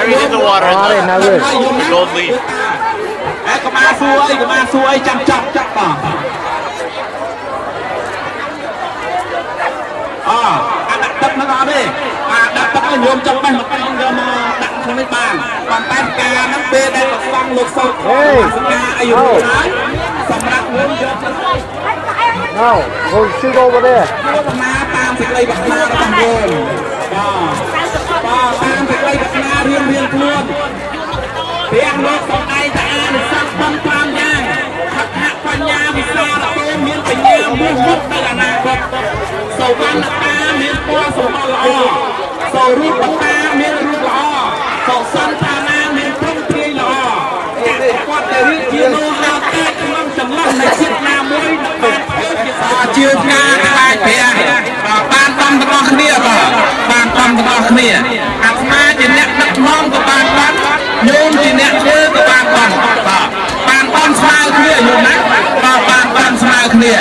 buried in the water. The gold leaf. កុមារសួរអីចាំចាប់បងអាដាក់ទឹកហ្នឹងអត់ទេដាក់ទឹកឲ្យញោមចាប់បេះមកយកមកដាក់ក្នុងនេះបានប៉ុន្តែផ្កាហ្នឹងពេលដែលប្រសង់លោកសូត្រផ្កាអីរួចហើយសម្រាប់ញោមយកទៅ No, we'll shoot over there. តាមសេចក្តីប្រាថ្នារបស់ញោមតាមសេចក្តីប្រាថ្នារៀងខ្លួនទាំងលោកសំដែងថាអានិសង្សបំ5យ៉ាងហត្ថបញ្ញាវិសាលទេមានបញ្ញាមុខមុខទៅអនាគតសវណ្ណតាមានពណ៌សម្បត្តិល្អសរូបតាមានរូបល្អសន្តានាមានព្រមព្រៀងល្អគាត់តែរៀបជាលោហៈតែក្នុងចន្លោះនៃជាតិណាមួយបានធ្វើជាជឿថាខ្លាចព្រះបានតំរបស់គ្នាបានតំរបស់គ្នាអាត្មាជាអ្នកដឹកនាំក៏បានញោមជាអ្នកធ្វើក៏បានបានស្មើគ្នាញោមណាបានស្មើគ្នា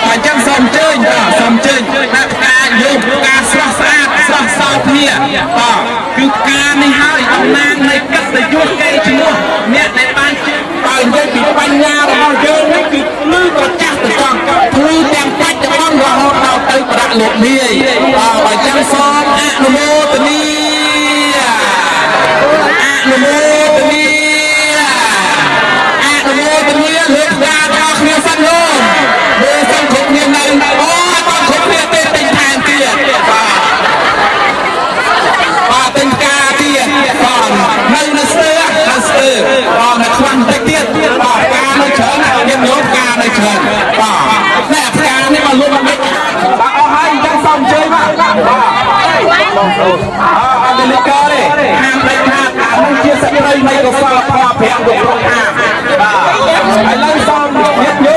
អញ្ចឹងសូមអញ្ជើញអ្នកការញោមការស្រស់ស្អាតស្រស់សោភ័យគឺការនេះហើយតំណាងនៃកិត្តិយសគេឈ្មោះអ្នកដែលបានជឿបើនិយាយពីបញ្ញារបស់យើងនេះគឺភ្លឺក៏ចាស់ទៅចង់ភ្លឺទាំងបាច់ទាំងរហូតដល់ទៅប្រាក់លោកនាយអញ្ចឹងសូមអនុមោទនាលើកការដល់គ្នាសិនលោកមើលសិនគ្រប់គ្នានៅបងគ្រប់គ្នាទេទិញថែមទៀតបាទទិញការទៀតបងនៅស្ទើនៅខ្លាំងតិចទៀតបាទការនៅច្រើនខ្ញុំយកការនៅច្រើនបាទតែផ្កានេះមកលុបមិនបាទអស់ហើយអញ្ចឹងសូមអញ្ជើញបាទអត់លីកាទេហាមដាច់ខាតនេះជាសេចក្តីនៃកុសលធម៌5យកក្នុងហាមបាទឥឡូវសូមញាតិញោ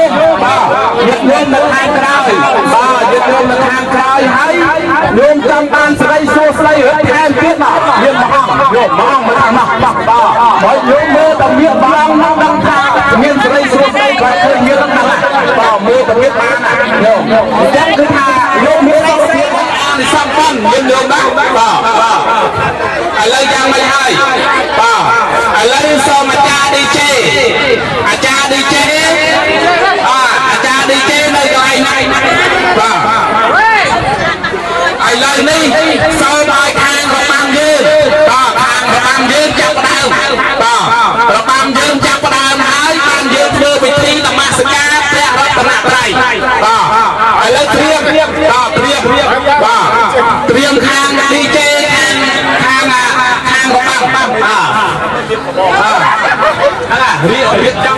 មនៅខាងក្រោយញាតិញោមនៅខាងក្រោយហើយញោមចាំបានស្រីសួស្តីរត់ថែមទៀតបាទមានព្រះអង្គញោមមកបើញោមមើលតែមានព្រះអង្គនឹងដឹងថាមានស្រីសួស្តីគាត់ឃើញមានដឹងបាទមើលតែមានបានញោមអញ្ចឹងគឺថាញោមមានសុខភាពអានិសង្សប៉ុនមានញោមដែរបាទឥឡូវយ៉ាងម៉េចហើយបាទឥឡូវសូមអាចារ្យ DJ អាចារ្យ DJ នៅកន្លែងនេះបាទឥឡូវនេះសូមឲ្យខាងរបាំយើងបាទខាងរបាំយើងចាប់ផ្ដើមបាទរបាំយើងចាប់ផ្ដើមហើយបានយើងធ្វើពិធីនមស្ការព្រះរតនត្រ័យបាទឥឡូវត្រៀមបាទត្រៀមខាង DJ ខាងរបាំបាទរៀបចំ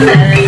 Yeah.